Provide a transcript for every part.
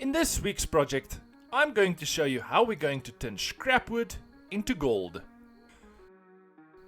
In this week's project, I'm going to show you how we're going to turn scrap wood into gold.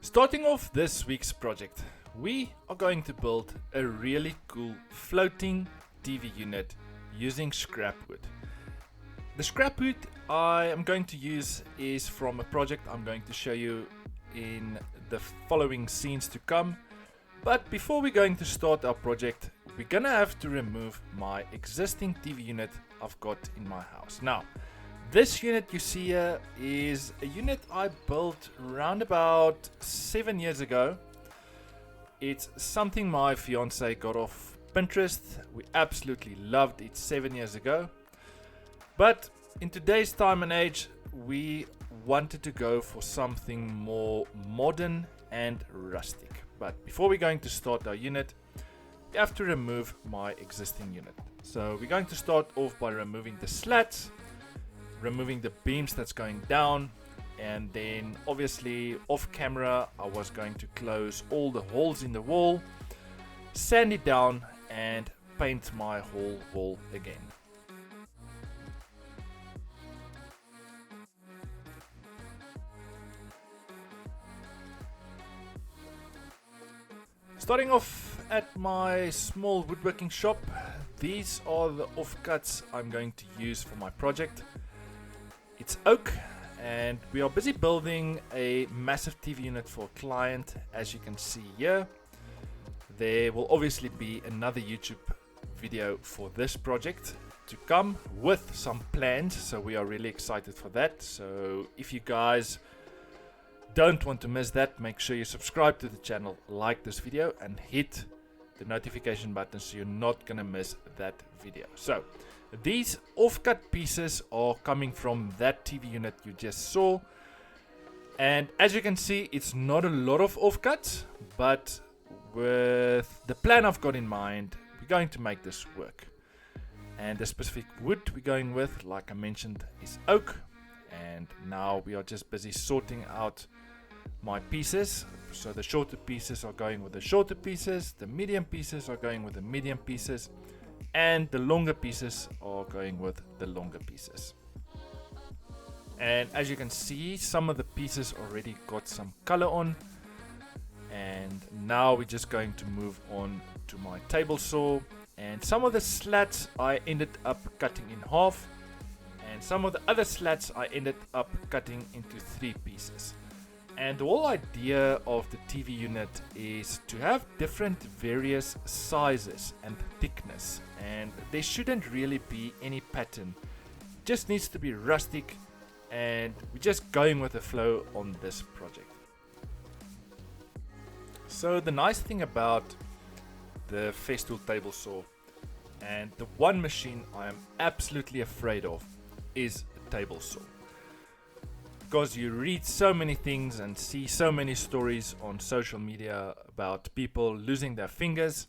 Starting off this week's project, we are going to build a really cool floating TV unit using scrap wood. The scrap wood I am going to use is from a project I'm going to show you in the following scenes to come. But before we're going to start our project, we're gonna have to remove my existing TV unit I've got in my house. Now, this unit you see here is a unit I built around about 7 years ago. It's something my fiance got off Pinterest. We absolutely loved it 7 years ago. But in today's time and age, we wanted to go for something more modern and rustic. But before we're going to start our unit, we have to remove my existing unit. So we're going to start off by removing the slats, removing the beams that's going down, and then obviously off camera I was going to close all the holes in the wall, sand it down, and paint my whole wall again. Starting off at my small woodworking shop, these are the offcuts I'm going to use for my project. It's oak, and we are busy building a massive TV unit for a client, as you can see here. There will obviously be another YouTube video for this project to come with some plans, so we are really excited for that. So if you guys don't want to miss that, make sure you subscribe to the channel, like this video, and hit the notification button so you're not gonna miss that video. So these offcut pieces are coming from that TV unit you just saw, and as you can see, it's not a lot of offcuts, but with the plan I've got in mind, we're going to make this work. And the specific wood we're going with, like I mentioned, is oak. And now we are just busy sorting out my pieces. So the shorter pieces are going with the shorter pieces, the medium pieces are going with the medium pieces, and the longer pieces are going with the longer pieces. And as you can see, some of the pieces already got some color on, and now we're just going to move on to my table saw. And some of the slats I ended up cutting in half, and some of the other slats I ended up cutting into 3 pieces. And the whole idea of the TV unit is to have different various sizes and thickness, and there shouldn't really be any pattern. It just needs to be rustic, and we're just going with the flow on this project. So the nice thing about the Festool table saw, and the one machine I am absolutely afraid of, is a table saw. Because you read so many things and see so many stories on social media about people losing their fingers.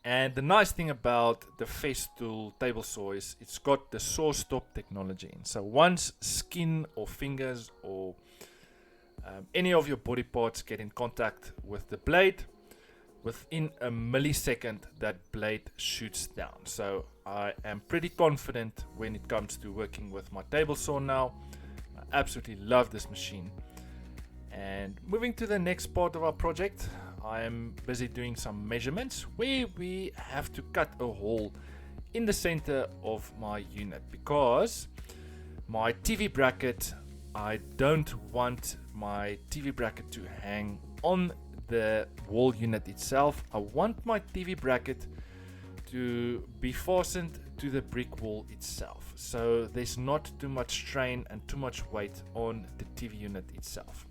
And the nice thing about the Festool table saw is it's got the saw stop technology. So once skin or fingers or any of your body parts get in contact with the blade, within a millisecond that blade shoots down. So I am pretty confident when it comes to working with my table saw now. I absolutely love this machine. And moving to the next part of our project, I am busy doing some measurements where we have to cut a hole in the center of my unit, because my TV bracket, I don't want my TV bracket to hang on the wall unit itself. I want my TV bracket to be fastened to the brick wall itself, so there's not too much strain and too much weight on the TV unit itself.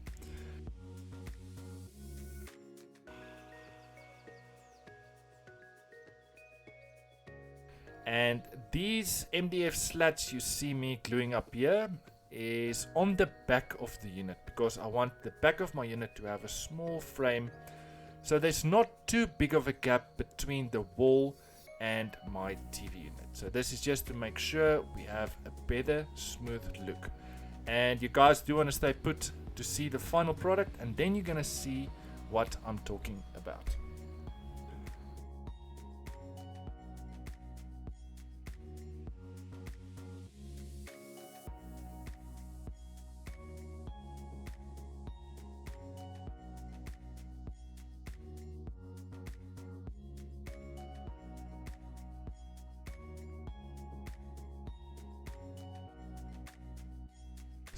And these MDF slats you see me gluing up here is on the back of the unit, because I want the back of my unit to have a small frame, so there's not too big of a gap between the wall and my TV unit. So this is just to make sure we have a better, smooth look. And you guys do want to stay put to see the final product, and then you're gonna see what I'm talking about.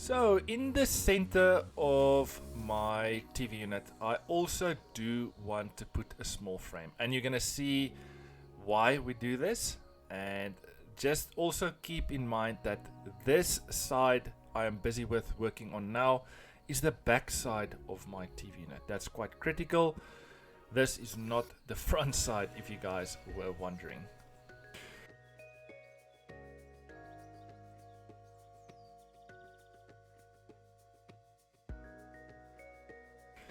So in the center of my TV unit, I also do want to put a small frame, and you're gonna see why we do this. And just also keep in mind that this side I am busy with working on now is the back side of my TV unit. That's quite critical. This is not the front side, if you guys were wondering.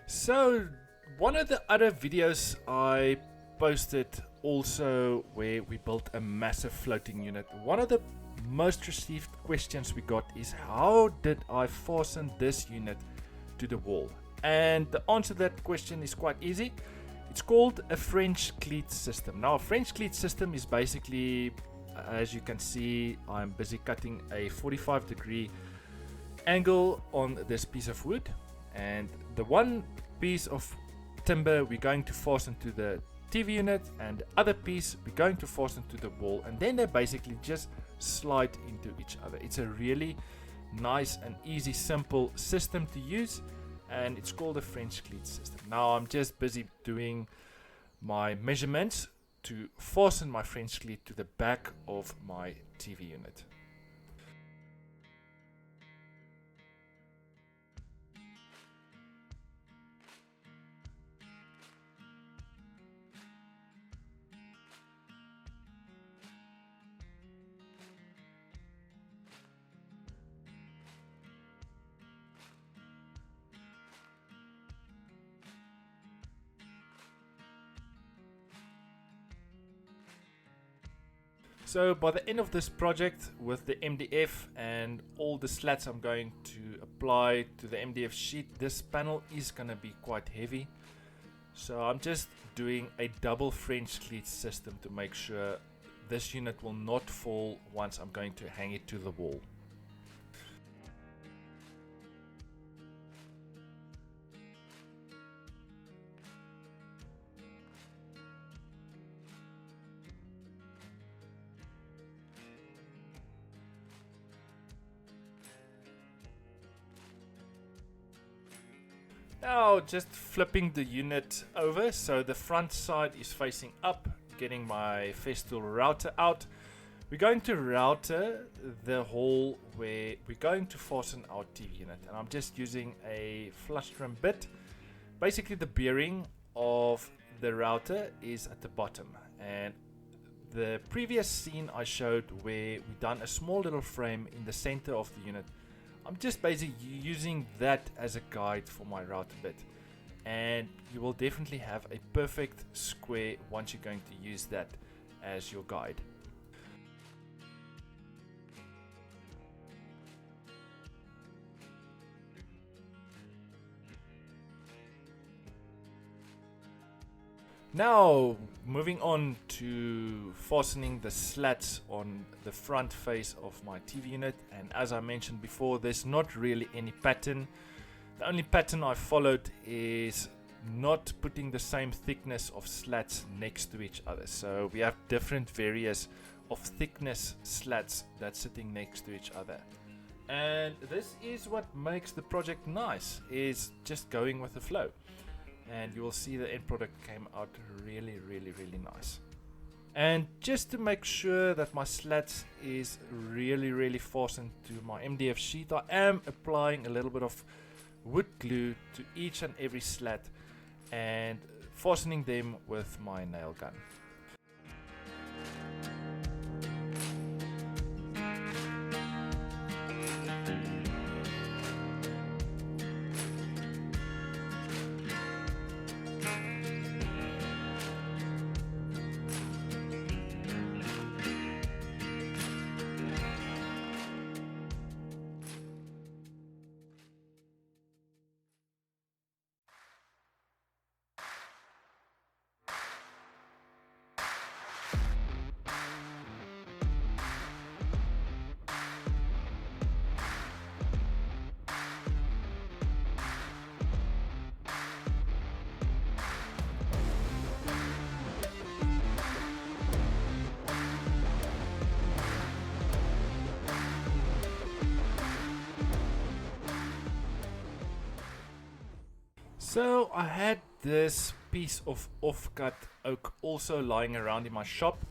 So one of the other videos I posted also where we built a massive floating unit, one of the most received questions we got is how did I fasten this unit to the wall? And the answer to that question is quite easy. It's called a French cleat system. Now a French cleat system is basically, as you can see, I'm busy cutting a 45-degree angle on this piece of wood, and the one piece of timber we're going to fasten to the TV unit, and the other piece we're going to fasten to the wall, and then they basically just slide into each other. It's a really nice and easy, simple system to use, and it's called a French cleat system. Now I'm just busy doing my measurements to fasten my French cleat to the back of my TV unit. So by the end of this project, with the MDF and all the slats I'm going to apply to the MDF sheet, this panel is going to be quite heavy. So I'm just doing a double French cleat system to make sure this unit will not fall once I'm going to hang it to the wall. Now just flipping the unit over so the front side is facing up, getting my Festool router out. We're going to router the hole where we're going to fasten our TV unit, and I'm just using a flush trim bit. Basically the bearing of the router is at the bottom, and the previous scene I showed where we done a small little frame in the center of the unit, I'm just basically using that as a guide for my router bit, and you will definitely have a perfect square once you're going to use that as your guide. Now moving on to fastening the slats on the front face of my TV unit, and as I mentioned before, there's not really any pattern. The only pattern I followed is not putting the same thickness of slats next to each other. So we have different various of thickness slats that's sitting next to each other. And this is what makes the project nice, is just going with the flow. And you will see the end product came out really nice. And just to make sure that my slats is really fastened to my MDF sheet, I am applying a little bit of wood glue to each and every slat and fastening them with my nail gun. So I had this piece of offcut oak also lying around in my shop,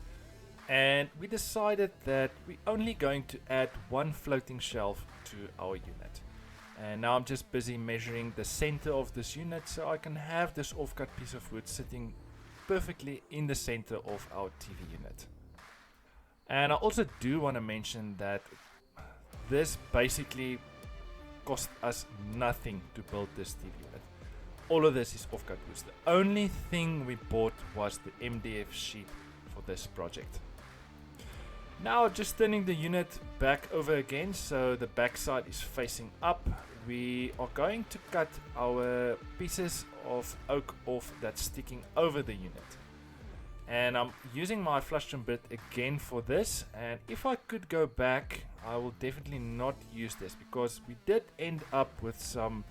and we decided that we're only going to add one floating shelf to our unit. And now I'm just busy measuring the center of this unit so I can have this offcut piece of wood sitting perfectly in the center of our TV unit. And I also do want to mention that this basically cost us nothing to build this TV unit. All of this is offcut wood. The only thing we bought was the MDF sheet for this project. Now just turning the unit back over again so the back side is facing up. We are going to cut our pieces of oak off that's sticking over the unit. And I'm using my flush trim bit again for this, and if I could go back I will definitely not use this because we did end up with some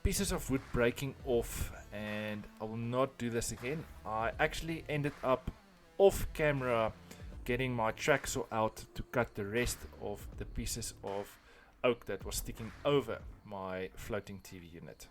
pieces of wood breaking off, and I will not do this again. I actually ended up off camera getting my track saw out to cut the rest of the pieces of oak that was sticking over my floating TV unit.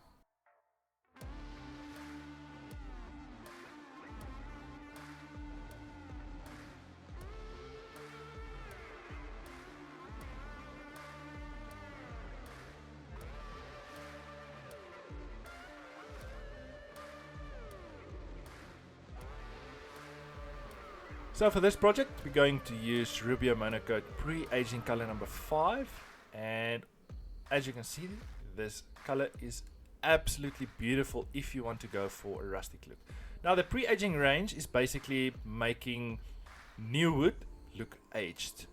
So for this project we're going to use Rubio Monocoat Pre-Aging color number 5, and as you can see this color is absolutely beautiful if you want to go for a rustic look. Now the Pre-Aging range is basically making new wood look aged.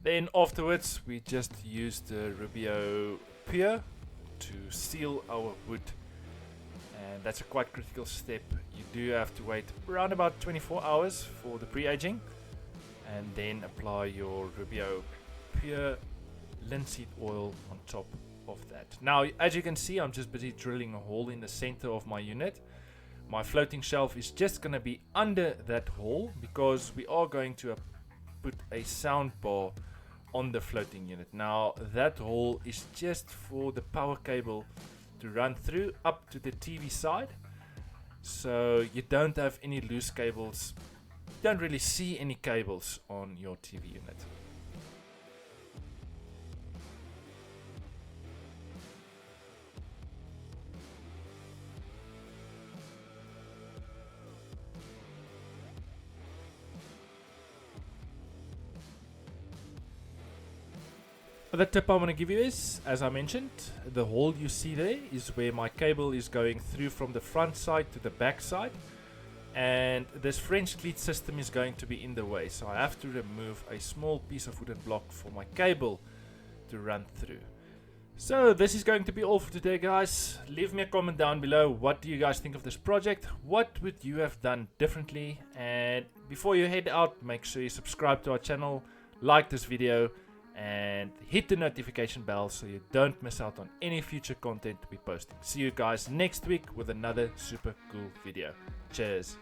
Then afterwards we just use the Rubio Pure to seal our wood, and that's a quite critical step. You do have to wait around about 24 hours for the pre-aging and then apply your Rubio Pure linseed oil on top of that. Now as you can see I'm just busy drilling a hole in the center of my unit. My floating shelf is just going to be under that hole because we are going to put a sound bar on the floating unit. Now that hole is just for the power cable to run through up to the TV side, so you don't have any loose cables, you don't really see any cables on your TV unit. The tip I want to give you is, as I mentioned, the hole you see there is where my cable is going through from the front side to the back side, and this French cleat system is going to be in the way, so I have to remove a small piece of wooden block for my cable to run through. So this is going to be all for today, guys. Leave me a comment down below. What do you guys think of this project? What would you have done differently? And before you head out, make sure you subscribe to our channel, like this video, and hit the notification bell so you don't miss out on any future content we posting. See you guys next week with another super cool video. Cheers.